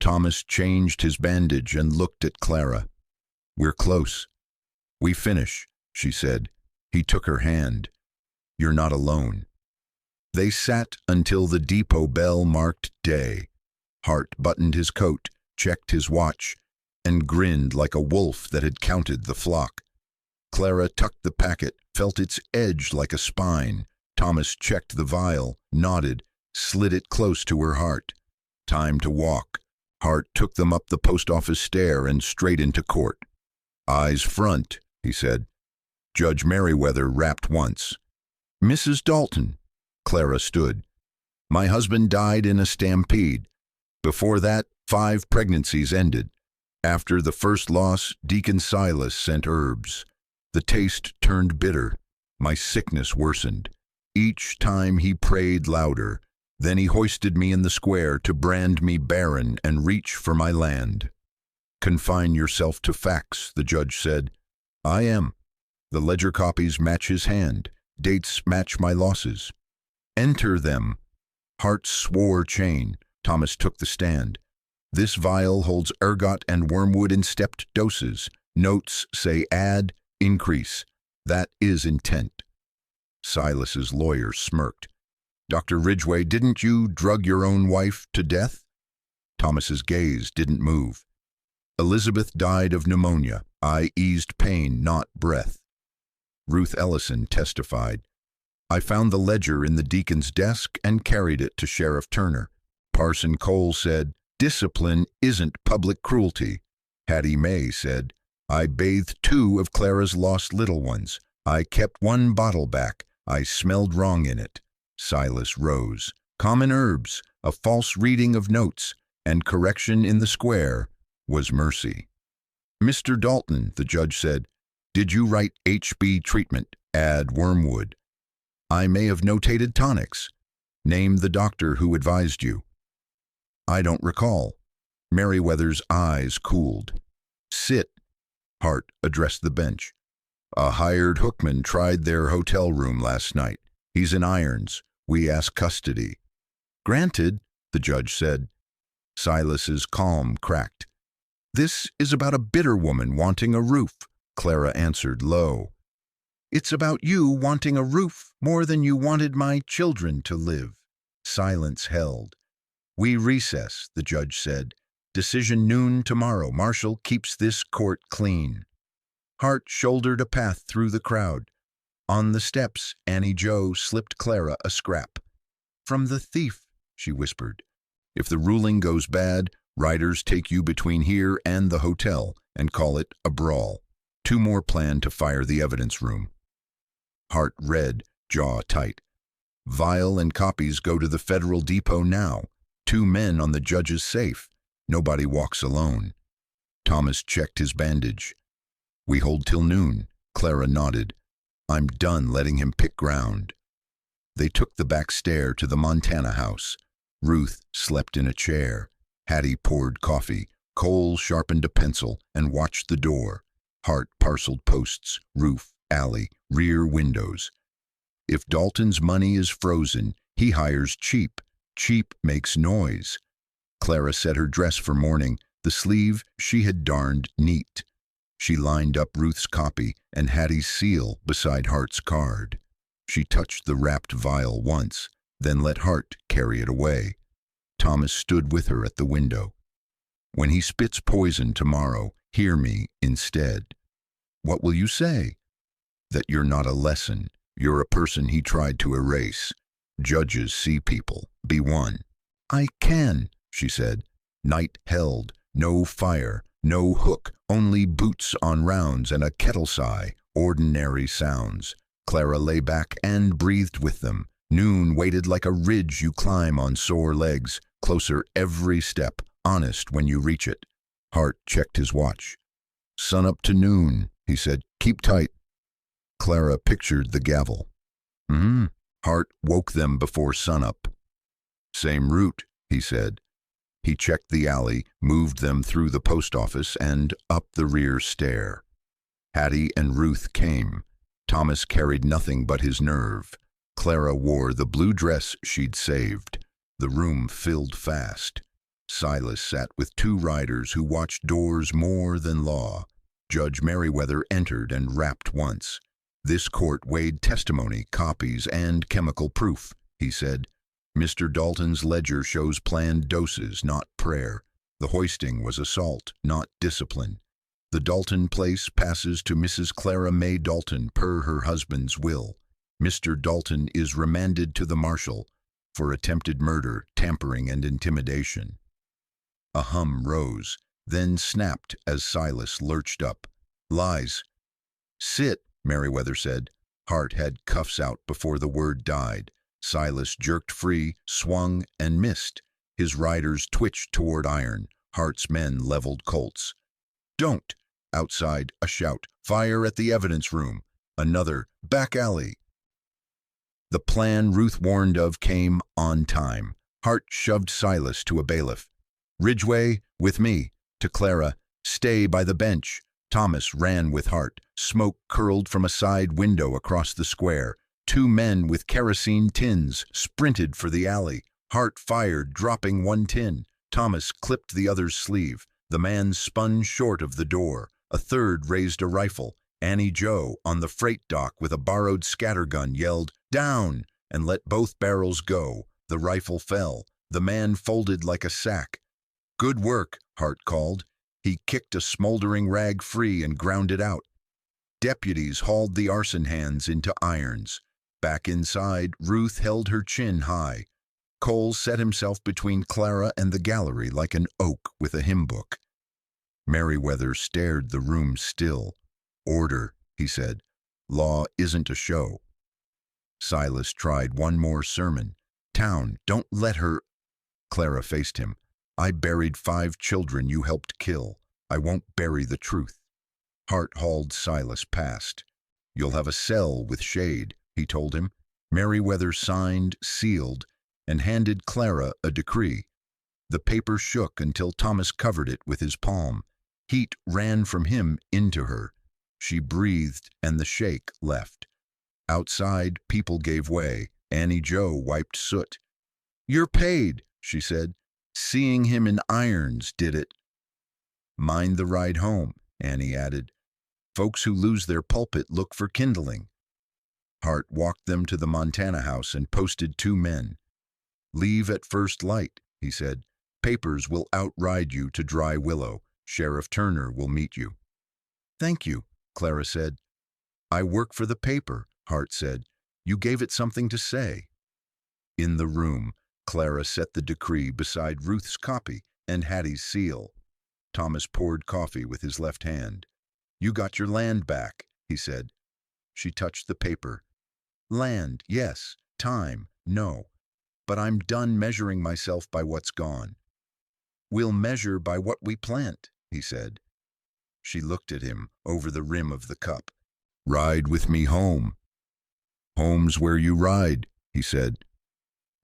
Thomas changed his bandage and looked at Clara. "We're close." "We finish," she said. He took her hand. "You're not alone." They sat until the depot bell marked day. Hart buttoned his coat, checked his watch, and grinned like a wolf that had counted the flock. Clara tucked the packet, felt its edge like a spine. Thomas checked the vial, nodded, slid it close to her heart. Time to walk. Hart took them up the post office stair and straight into court. "Eyes front," he said. Judge Merriweather rapped once. "Mrs. Dalton." Clara stood. "My husband died in a stampede. Before that, 5 pregnancies ended. After the first loss, Deacon Silas sent herbs. The taste turned bitter. My sickness worsened. Each time he prayed louder. Then he hoisted me in the square to brand me barren and reach for my land." "Confine yourself to facts," the judge said. "I am. The ledger copies match his hand. Dates match my losses." "Enter them." Hart swore chain. Thomas took the stand. "This vial holds ergot and wormwood in stepped doses. Notes say add, increase. That is intent." Silas's lawyer smirked. "Dr. Ridgway, didn't you drug your own wife to death?" Thomas's gaze didn't move. "Elizabeth died of pneumonia. I eased pain, not breath." Ruth Ellison testified. "I found the ledger in the deacon's desk and carried it to Sheriff Turner. Parson Cole said, 'Discipline isn't public cruelty.' Hattie May said, 'I bathed 2 of Clara's lost little ones. I kept 1 bottle back. I smelled wrong in it.' Silas rose. 'Common herbs, a false reading of notes, and correction in the square was mercy.' Mr. Dalton," the judge said, "did you write HB treatment, add wormwood?" "I may have notated tonics." "Name the doctor who advised you." "I don't recall." Merriweather's eyes cooled. "Sit." Hart addressed the bench. "A hired hookman tried their hotel room last night. He's in irons. We ask custody." "Granted," the judge said. Silas's calm cracked. "This is about a bitter woman wanting a roof," Clara answered low. "It's about you wanting a roof more than you wanted my children to live." Silence held. "We recess," the judge said. "Decision noon tomorrow. Marshall keeps this court clean." Hart shouldered a path through the crowd. On the steps, Annie Jo slipped Clara a scrap. "From the thief," she whispered. "If the ruling goes bad, riders take you between here and the hotel and call it a brawl. 2 more plan to fire the evidence room." Hart read, jaw tight. "Vial and copies go to the Federal Depot now. 2 men on the judge's safe. Nobody walks alone." Thomas checked his bandage. "We hold till noon." Clara nodded. "I'm done letting him pick ground." They took the back stair to the Montana house. Ruth slept in a chair. Hattie poured coffee. Cole sharpened a pencil and watched the door. Hart parceled posts, roof, alley, rear windows. If Dalton's money is frozen, he hires cheap. Cheap makes noise. Clara set her dress for morning, the sleeve she had darned neat. She lined up Ruth's copy and Hattie's seal beside Hart's card. She touched the wrapped vial once, then let Hart carry it away. Thomas stood with her at the window. "When he spits poison tomorrow, Hear me instead. What will you say? That you're not a lesson. You're a person he tried to erase. Judges see people. Be one. I can, she said. Night held. No fire. No hook. Only boots on rounds and a kettle sigh. Ordinary sounds. Clara lay back and breathed with them. Noon waited like a ridge you climb on sore legs. Closer every step. Honest when you reach it. Hart checked his watch. Sun up to noon, he said. Keep tight. Clara pictured the gavel. Hart woke them before sunup. Same route, he said. He checked the alley, moved them through the post office and up the rear stair. Hattie and Ruth came. Thomas carried nothing but his nerve. Clara wore the blue dress she'd saved. The room filled fast. Silas sat with two riders who watched doors more than law. Judge Merriweather entered and rapped once. This court weighed testimony, copies, and chemical proof, he said. Mr. Dalton's ledger shows planned doses, not prayer. The hoisting was assault, not discipline. The Dalton place passes to Mrs. Clara May Dalton per her husband's will. Mr. Dalton is remanded to the marshal for attempted murder, tampering, and intimidation. A hum rose, then snapped as Silas lurched up. Lies. Sit, Merriweather said. Hart had cuffs out before the word died. Silas jerked free, swung, and missed. His riders twitched toward iron. Hart's men leveled Colts. Don't! Outside, a shout. Fire at the evidence room. Another, back alley. The plan Ruth warned of came on time. Hart shoved Silas to a bailiff. Ridgway, with me. To Clara, stay by the bench. Thomas ran with Hart. Smoke curled from a side window across the square. Two men with kerosene tins sprinted for the alley. Hart fired, dropping one tin. Thomas clipped the other's sleeve. The man spun short of the door. A third raised a rifle. Annie Joe, on the freight dock with a borrowed scattergun, yelled, "Down!" and let both barrels go. The rifle fell. The man folded like a sack. Good work, Hart called. He kicked a smoldering rag free and ground it out. Deputies hauled the arson hands into irons. Back inside, Ruth held her chin high. Cole set himself between Clara and the gallery like an oak with a hymn book. Merriweather stared the room still. Order, he said. Law isn't a show. Silas tried one more sermon. Town, don't let her... Clara faced him. I buried 5 children you helped kill. I won't bury the truth. Hart hauled Silas past. You'll have a cell with shade, he told him. Merriweather signed, sealed, and handed Clara a decree. The paper shook until Thomas covered it with his palm. Heat ran from him into her. She breathed, and the shake left. Outside, people gave way. Annie Joe wiped soot. You're paid, she said. Seeing him in irons did it. Mind the ride home, Annie added. Folks who lose their pulpit look for kindling. Hart walked them to the Montana house and posted 2 men. Leave at first light, he said. Papers will outride you to Dry Willow. Sheriff Turner will meet you. Thank you, Clara said. I work for the paper, Hart said. You gave it something to say. In the room, Clara set the decree beside Ruth's copy and Hattie's seal. Thomas poured coffee with his left hand. You got your land back, he said. She touched the paper. Land, yes. Time, no. But I'm done measuring myself by what's gone. We'll measure by what we plant, he said. She looked at him over the rim of the cup. Ride with me home. Home's where you ride, he said.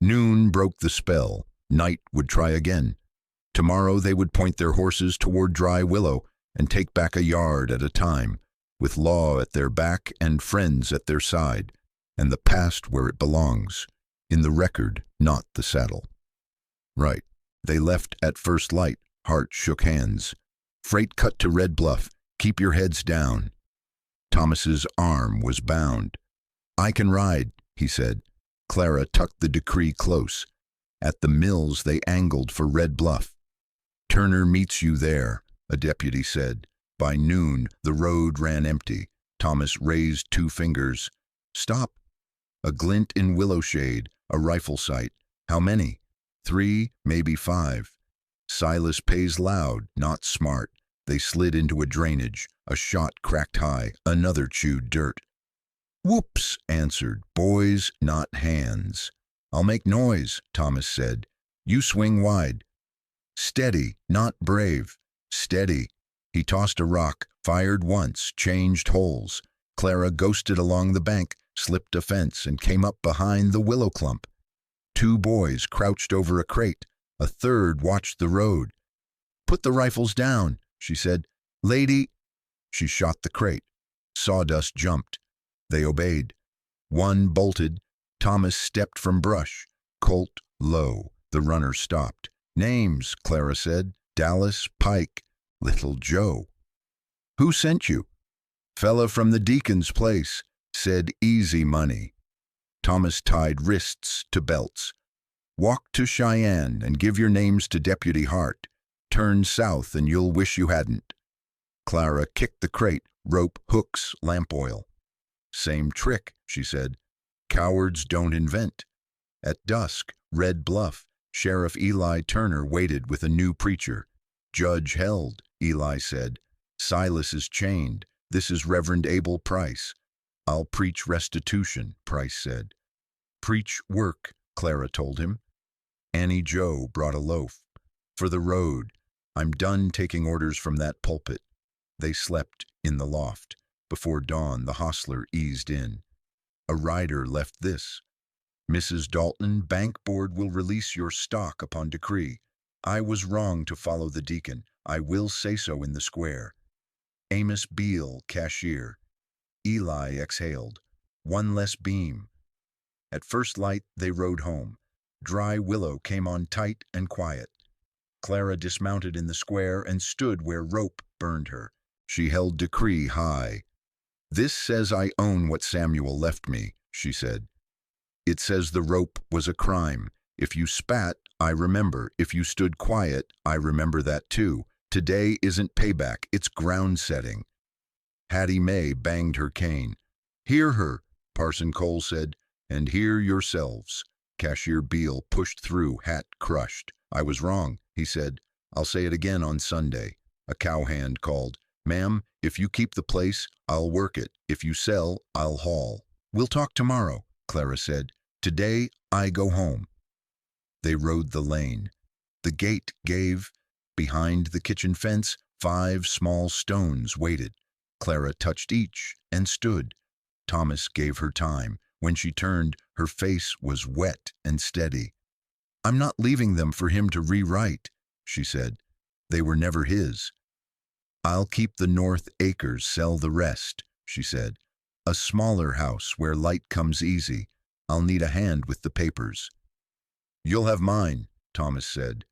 Noon broke the spell. Night would try again. Tomorrow they would point their horses toward Dry Willow and take back a yard at a time, with law at their back and friends at their side, and the past where it belongs, in the record, not the saddle. Right. They left at first light. Hart shook hands. Freight cut to Red Bluff. Keep your heads down. Thomas's arm was bound. I can ride, he said. Clara tucked the decree close. At the mills they angled for Red Bluff. Turner meets you there, a deputy said. By noon, the road ran empty. Thomas raised 2 fingers. Stop. A glint in willow shade, a rifle sight. How many? 3, maybe 5. Silas pays loud, not smart. They slid into a drainage. A shot cracked high, another chewed dirt. Whoops, answered. Boys, not hands. I'll make noise, Thomas said. You swing wide. Steady, not brave. Steady. He tossed a rock, fired once, changed holes. Clara ghosted along the bank, slipped a fence, and came up behind the willow clump. 2 boys crouched over a crate. A third watched the road. Put the rifles down, she said. Lady. She shot the crate. Sawdust jumped. They obeyed. One bolted. Thomas stepped from brush. Colt low. The runner stopped. Names, Clara said. Dallas, Pike, Little Joe. Who sent you? Fella from the deacon's place. Said easy money. Thomas tied wrists to belts. Walk to Cheyenne and give your names to Deputy Hart. Turn south and you'll wish you hadn't. Clara kicked the crate, rope, hooks, lamp oil. Same trick, she said. Cowards don't invent. At dusk, Red Bluff, Sheriff Eli Turner waited with a new preacher. Judge held, Eli said. Silas is chained. This is Reverend Abel Price. I'll preach restitution, Price said. Preach work, Clara told him. Annie Joe brought a loaf. For the road. I'm done taking orders from that pulpit. They slept in the loft. Before dawn, the hostler eased in. A rider left this. Mrs. Dalton, Bank Board will release your stock upon decree. I was wrong to follow the deacon. I will say so in the square. Amos Beale, cashier. Eli exhaled. One less beam. At first light, they rode home. Dry willow came on tight and quiet. Clara dismounted in the square and stood where rope burned her. She held decree high. This says I own what Samuel left me, she said. It says the rope was a crime. If you spat, I remember. If you stood quiet, I remember that too. Today isn't payback, it's ground setting. Hattie Mae banged her cane. Hear her, Parson Cole said, and hear yourselves. Cashier Beale pushed through, hat crushed. I was wrong, he said. I'll say it again on Sunday. A cowhand called. Ma'am, if you keep the place, I'll work it. If you sell, I'll haul. We'll talk tomorrow, Clara said. Today, I go home. They rode the lane. The gate gave. Behind the kitchen fence, 5 small stones waited. Clara touched each and stood. Thomas gave her time. When she turned, her face was wet and steady. I'm not leaving them for him to rewrite, she said. They were never his. I'll keep the north acres, sell the rest, she said. A smaller house where light comes easy. I'll need a hand with the papers. You'll have mine, Thomas said.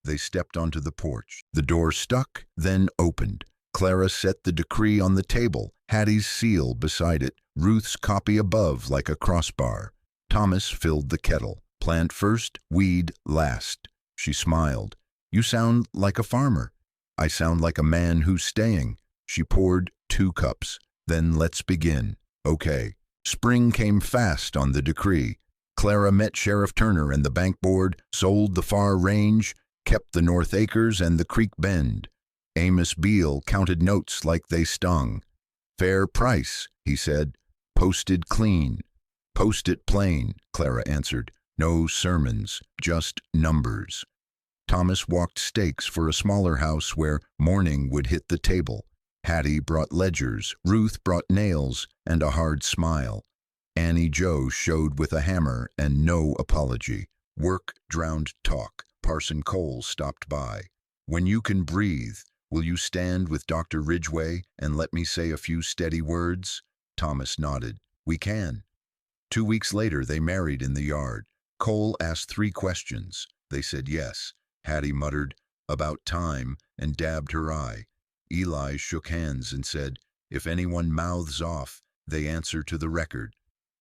They stepped onto the porch. The door stuck, then opened. Clara set the decree on the table, Hattie's seal beside it, Ruth's copy above like a crossbar. Thomas filled the kettle. Plant first, weed last. She smiled. You sound like a farmer. I sound like a man who's staying. She poured 2 cups. Then let's begin. Okay. Spring came fast on the decree. Clara met Sheriff Turner and the bank board, sold the far range, kept the north acres and the creek bend. Amos Beale counted notes like they stung. Fair price, he said. Posted clean. Post it plain, Clara answered. No sermons, just numbers. Thomas walked stakes for a smaller house where morning would hit the table. Hattie brought ledgers, Ruth brought nails, and a hard smile. Annie Joe showed with a hammer and no apology. Work drowned talk. Parson Cole stopped by. When you can breathe, will you stand with Dr. Ridgway and let me say a few steady words? Thomas nodded. We can. 2 weeks later, they married in the yard. Cole asked 3 questions. They said yes. Hattie muttered, about time, and dabbed her eye. Eli shook hands and said, if anyone mouths off, they answer to the record.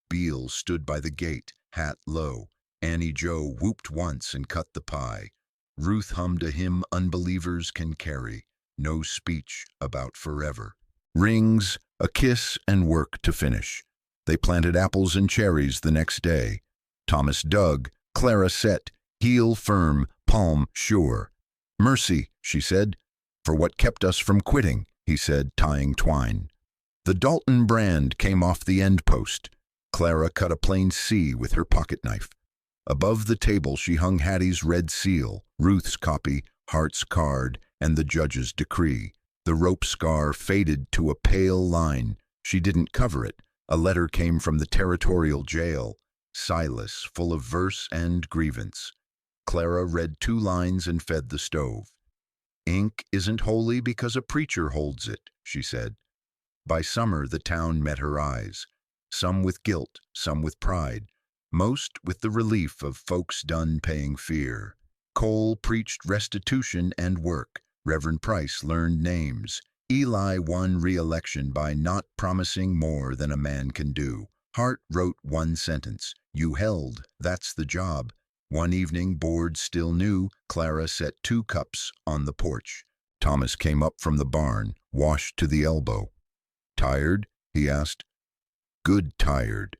Beale stood by the gate, hat low. Annie Joe whooped once and cut the pie. Ruth hummed a hymn unbelievers can carry. no speech about forever. Rings, a kiss, and work to finish. They planted apples and cherries the next day. Thomas dug, Clara set, heel firm, palm sure. Mercy, she said, for what kept us from quitting, he said, tying twine. The Dalton brand came off the end post. Clara cut a plain C with her pocket knife. Above the table she hung Hattie's red seal, Ruth's copy, Hart's card, and the judge's decree. The rope scar faded to a pale line. She didn't cover it. A letter came from the territorial jail, Silas, full of verse and grievance. Clara read 2 lines and fed the stove. Ink isn't holy because a preacher holds it, she said. By summer the town met her eyes, some with guilt, some with pride, most with the relief of folks done paying fear. Cole preached restitution and work. Reverend Price learned names. Eli won re-election by not promising more than a man can do. Hart wrote 1 sentence. You held, that's the job. One evening, bored still new, Clara set 2 cups on the porch. Thomas came up from the barn, washed to the elbow. Tired? He asked. Good tired.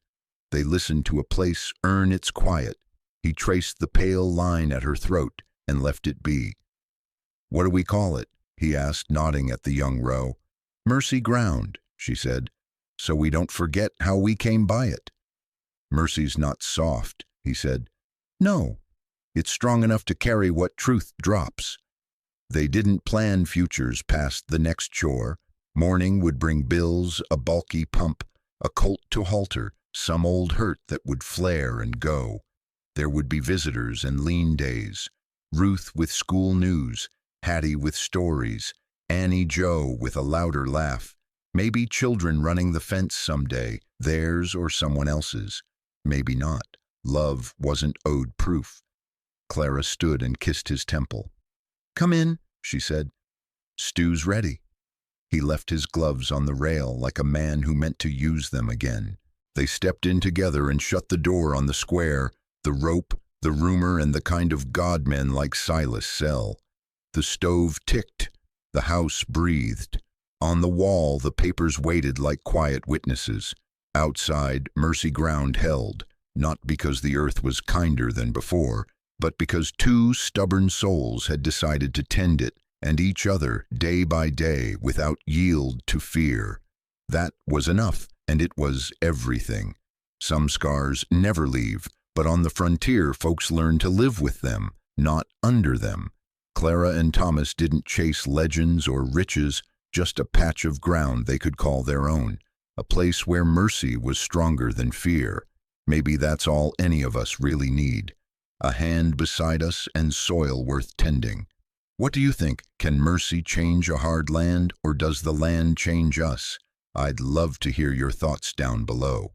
They listened to a place earn its quiet. He traced the pale line at her throat and left it be. What do we call it? He asked, nodding at the young row. Mercy ground, she said, so we don't forget how we came by it. Mercy's not soft, he said. No, it's strong enough to carry what truth drops. They didn't plan futures past the next chore. Morning would bring bills, a bulky pump, a colt to halter, some old hurt that would flare and go. There would be visitors and lean days. Ruth with school news, Hattie with stories, Annie Joe with a louder laugh. Maybe children running the fence someday, theirs or someone else's. Maybe not. Love wasn't owed proof. Clara stood and kissed his temple. Come in, she said. Stew's ready. He left his gloves on the rail like a man who meant to use them again. They stepped in together and shut the door on the square, the rope, the rumor, and the kind of godmen like Silas cell. The stove ticked. The house breathed. On the wall, the papers waited like quiet witnesses. Outside, Mercy ground held, not because the earth was kinder than before, but because 2 stubborn souls had decided to tend it and each other day by day without yield to fear. That was enough, and it was everything. Some scars never leave, but on the frontier folks learn to live with them, not under them. Clara and Thomas didn't chase legends or riches, just a patch of ground they could call their own, a place where mercy was stronger than fear. Maybe that's all any of us really need. A hand beside us and soil worth tending. What do you think? Can mercy change a hard land, or does the land change us? I'd love to hear your thoughts down below.